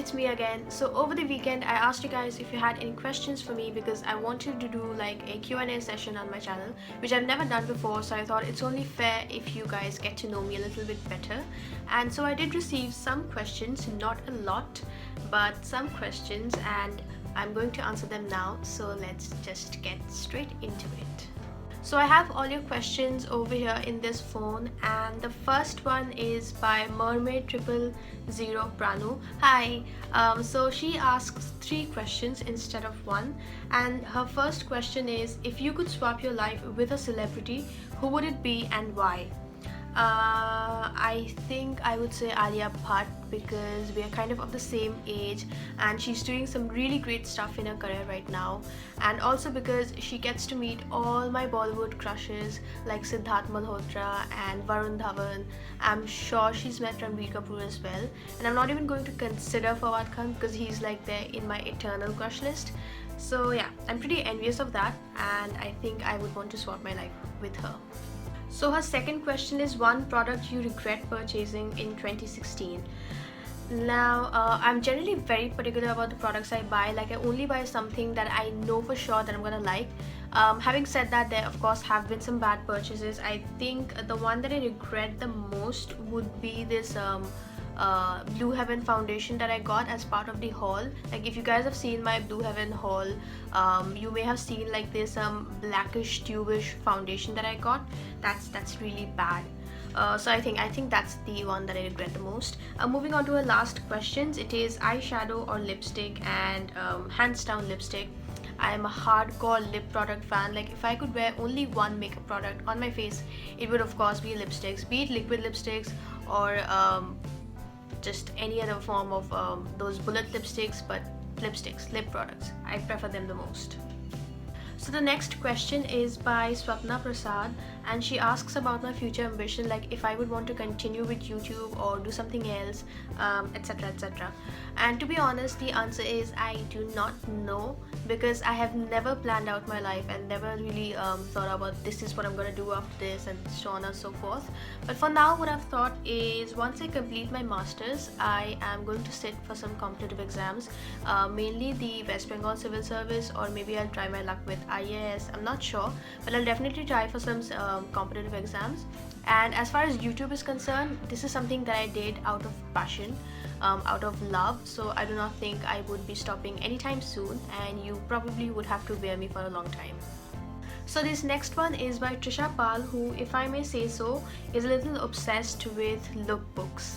it's me again. So over the weekend I asked you guys if you had any questions for me because I wanted to do like a Q&A session on my channel, which I've never done before, so I thought it's only fair if you guys get to know me a little bit better. And so I did receive some questions, not a lot, but some questions, and I'm going to answer them now. So let's just get straight into it. So I have all your questions over here in this phone, and the first one is by Mermaid000 Pranu. Hi. So she asks 3 questions instead of 1, and her first question is, if you could swap your life with a celebrity, who would it be and why? I think I would say Alia Bhatt, because we are kind of the same age and she's doing some really great stuff in her career right now, and also because she gets to meet all my Bollywood crushes like Siddharth Malhotra and Varun Dhawan. I'm sure she's met Ranbir Kapoor as well, and I'm not even going to consider Fawad Khan because he's like there in my eternal crush list. So yeah, I'm pretty envious of that, and I think I would want to swap my life with her. So her second question is, one product you regret purchasing in 2016. Now, I'm generally very particular about the products I buy. Like, I only buy something that I know for sure that I'm gonna like. Having said that, there of course have been some bad purchases. I think the one that I regret the most would be this Blue Heaven foundation that I got as part of the haul. Like, if you guys have seen my Blue Heaven haul, you may have seen like this blackish tubish foundation that I got. That's really bad. So I think that's the one that I regret the most. Moving on to our last questions, it is eyeshadow or lipstick, and hands down lipstick. I am a hardcore lip product fan. Like, if I could wear only one makeup product on my face, it would of course be lipsticks, be it liquid lipsticks or just any other form of those bullet lipsticks, but lipsticks, lip products, I prefer them the most. So the next question is by Swapna Prasad, and she asks about my future ambition, like if I would want to continue with YouTube or do something else, etc, etc. And to be honest, the answer is I do not know, because I have never planned out my life and never really thought about this is what I'm gonna do after this and so on and so forth. But for now, what I've thought is, once I complete my masters, I am going to sit for some competitive exams, mainly the West Bengal Civil Service, or maybe I'll try my luck with IAS. I'm not sure, but I'll definitely try for some competitive exams. And as far as YouTube is concerned, this is something that I did out of passion, out of love, so I do not think I would be stopping anytime soon, and you probably would have to bear me for a long time. So this next one is by Trisha Pal, who, if I may say so, is a little obsessed with lookbooks.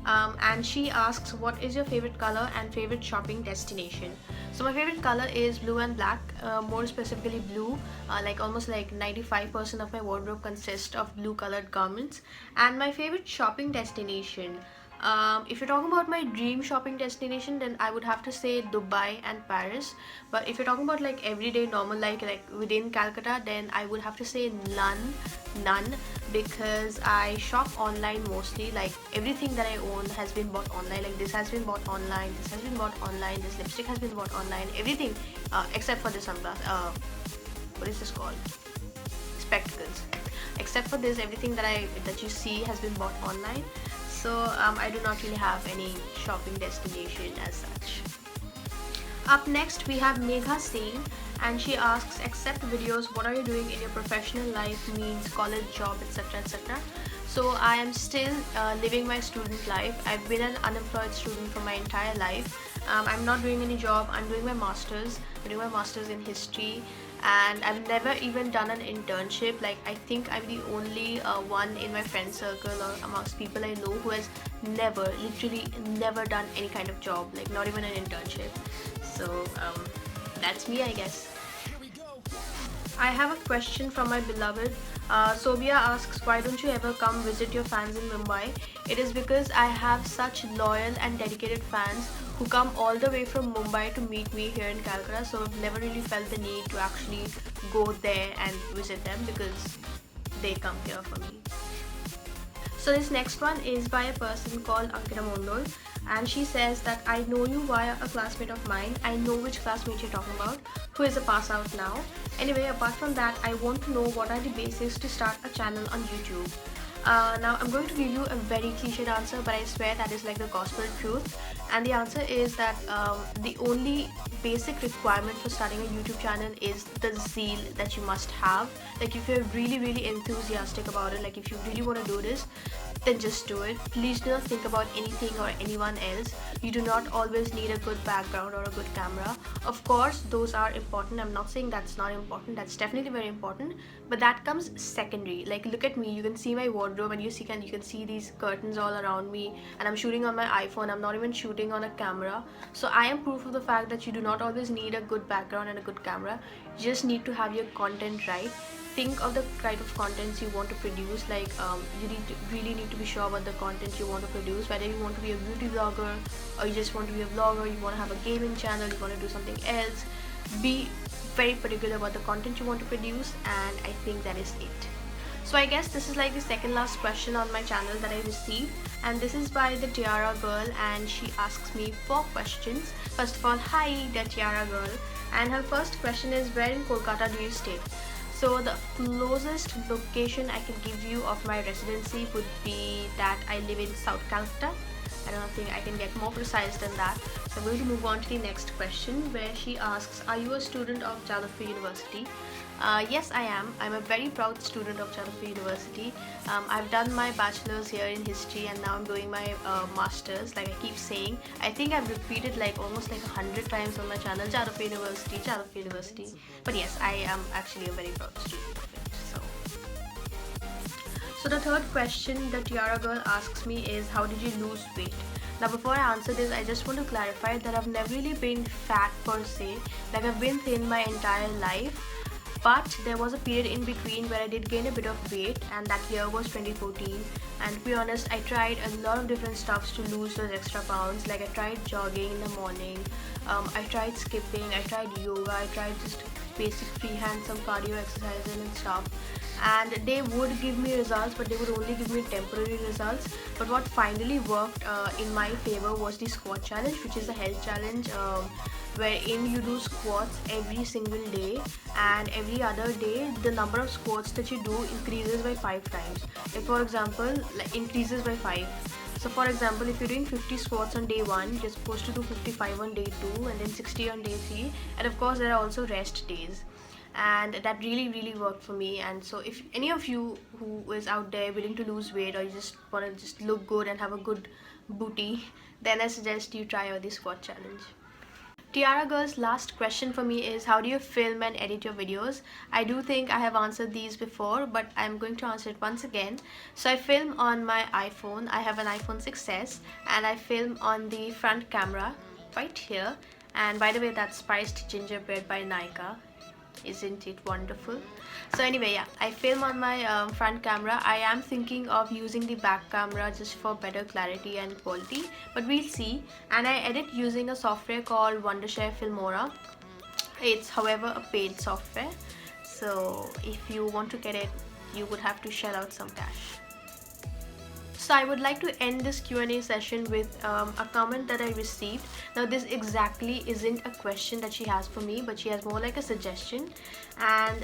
And she asks, what is your favorite color and favorite shopping destination? So my favorite color is blue and black, more specifically blue. Like almost like 95% of my wardrobe consists of blue colored garments. And my favorite shopping destination, if you're talking about my dream shopping destination, then I would have to say Dubai and Paris. But if you're talking about like everyday normal like within Calcutta, then I would have to say none, because I shop online mostly. Like, everything that I own has been bought online. Like, this has been bought online, this has been bought online, this lipstick has been bought online, everything except for this what is this called, spectacles. Except for this, everything that you see has been bought online. So I do not really have any shopping destination as such. Up next we have Megha Singh, and she asks, except videos, what are you doing in your professional life, means college, job, etc, etc. So I am still living my student life. I've been an unemployed student for my entire life. I'm not doing any job. I'm doing my masters. I'm doing my masters in history, and I've never even done an internship. Like, I think I'm the only one in my friend circle or amongst people I know who has literally never done any kind of job, like not even an internship. So that's me, I guess. I have a question from my beloved. Sobia asks, why don't you ever come visit your fans in Mumbai? It is because I have such loyal and dedicated fans who come all the way from Mumbai to meet me here in Calcutta, so I've never really felt the need to actually go there and visit them, because they come here for me. So this next one is by a person called Ankita Mondol, and she says that I know you via a classmate of mine. I know which classmate you're talking about, who is a pass out now. Anyway, apart from that, I want to know what are the basics to start a channel on YouTube. Now I'm going to give you a very cliched answer, but I swear that is like the gospel truth. And the answer is that the only basic requirement for starting a YouTube channel is the zeal that you must have. Like if you're really enthusiastic about it, like if you really want to do this, then just do it. Please do not think about anything or anyone else. You do not always need a good background or a good camera. Of course, those are important. I'm not saying that's not important. That's definitely very important. But that comes secondary. Like look at me. You can see my wardrobe, and you can see these curtains all around me. And I'm shooting on my iPhone. I'm not even shooting on a camera. So I am proof of the fact that you do not always need a good background and a good camera. You just need to have your content right. Think of the kind of contents you want to produce. Like you really need to be sure about the content you want to produce, whether you want to be a beauty vlogger or you just want to be a vlogger, you want to have a gaming channel, you want to do something else. Be very particular about the content you want to produce, and I think that is it. So I guess this is like the second last question on my channel that I received, and this is by the Tiara girl, and she asks me 4 questions. First of all, hi the Tiara girl, and her first question is, where in Kolkata do you stay? So the closest location I can give you of my residency would be that I live in South Calcutta. I don't think I can get more precise than that. So I'm going to move on to the next question, where she asks, are you a student of Jadavpur University? Yes, I am. I'm a very proud student of Jadavpur University. I've done my bachelor's here in history, and now I'm doing my master's. Like I keep saying, I think I've repeated like almost like 100 times on my channel, Jadavpur University, Jadavpur University. But yes, I am actually a very proud student of it. So the third question the Tiara girl asks me is, how did you lose weight? Now before I answer this, I just want to clarify that I've never really been fat per se. Like I've been thin my entire life. But there was a period in between where I did gain a bit of weight, and that year was 2014. And to be honest, I tried a lot of different stuffs to lose those extra pounds. Like I tried jogging in the morning, I tried skipping, I tried yoga, I tried just basic freehand, some cardio exercises and stuff. And they would give me results, but they would only give me temporary results. But what finally worked in my favor was the squat challenge, which is a health challenge, wherein you do squats every single day, and every other day the number of squats that you do increases by 5 times. Like for example, like increases by 5. So for example, if you're doing 50 squats on day 1, you're supposed to do 55 on day 2, and then 60 on day 3. And of course there are also rest days, and that really worked for me. And so if any of you who is out there willing to lose weight, or you just want to just look good and have a good booty, then I suggest you try out the squat challenge. Tiara girl's last question for me is, how do you film and edit your videos? I do think I have answered these before, but I'm going to answer it once again. So I film on my iPhone. I have an iPhone 6s, and I film on the front camera right here. And by the way, that's Spiced Gingerbread by Nykaa. Isn't it wonderful? So anyway, yeah, I film on my front camera. I am thinking of using the back camera just for better clarity and quality, but we'll see. And I edit using a software called Wondershare Filmora. It's however a paid software, so if you want to get it, you would have to shell out some cash. So I would like to end this Q&A session with a comment that I received. Now this exactly isn't a question that she has for me, but she has more like a suggestion, and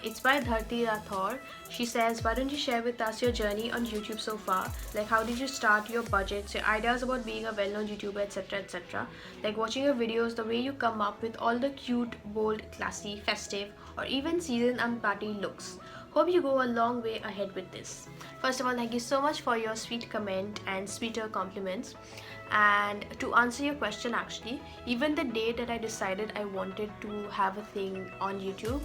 it's by Dharti Rathore. She says, why don't you share with us your journey on YouTube so far? Like how did you start, your budgets, your ideas about being a well-known YouTuber, etc, etc. Like watching your videos, the way you come up with all the cute, bold, classy, festive, or even season and party looks. Hope you go a long way ahead with this. First of all, thank you so much for your sweet comment and sweeter compliments. And to answer your question, actually, even the day that I decided I wanted to have a thing on YouTube,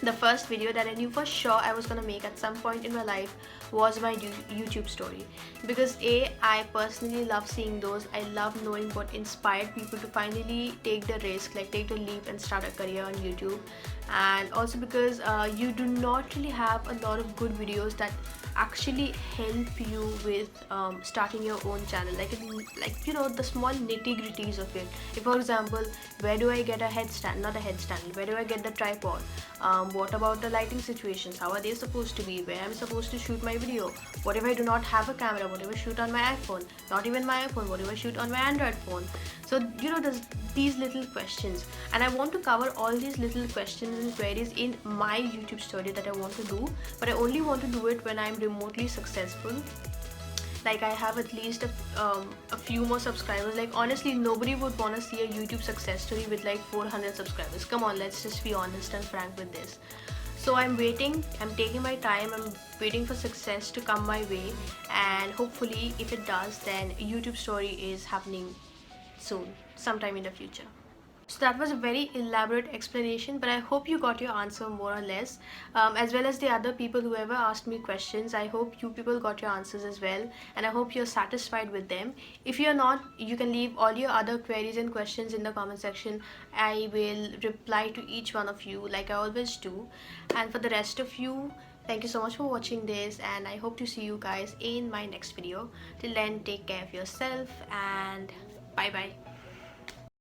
the first video that I knew for sure I was gonna make at some point in my life was my YouTube story. Because I personally love seeing those. I love knowing what inspired people to finally take the risk, like take the leap and start a career on YouTube. And also because you do not really have a lot of good videos that actually help you with starting your own channel, like you know, the small nitty-gritties of it. If for example, where do I get a headstand, not a headstand, where do I get the tripod, what about the lighting situations, how are they supposed to be, where I'm supposed to shoot my video, what if I do not have a camera, what if I shoot on my iPhone, not even my iPhone, what if I shoot on my Android phone. So you know, there's these little questions, and I want to cover all these little questions and queries in my YouTube story that I want to do, but I only want to do it when I'm remotely successful. Like I have at least a few more subscribers. Like honestly, nobody would want to see a YouTube success story with like 400 subscribers. Come on, let's just be honest and frank with this. So I'm waiting, I'm taking my time, I'm waiting for success to come my way, and hopefully if it does, then YouTube story is happening soon, sometime in the future. So that was a very elaborate explanation, but I hope you got your answer more or less, as well as the other people who ever asked me questions. I hope you people got your answers as well, and I hope you're satisfied with them. If you're not, you can leave all your other queries and questions in the comment section. I will reply to each one of you like I always do. And for the rest of you, thank you so much for watching this, and I hope to see you guys in my next video. Till then, take care of yourself and bye bye.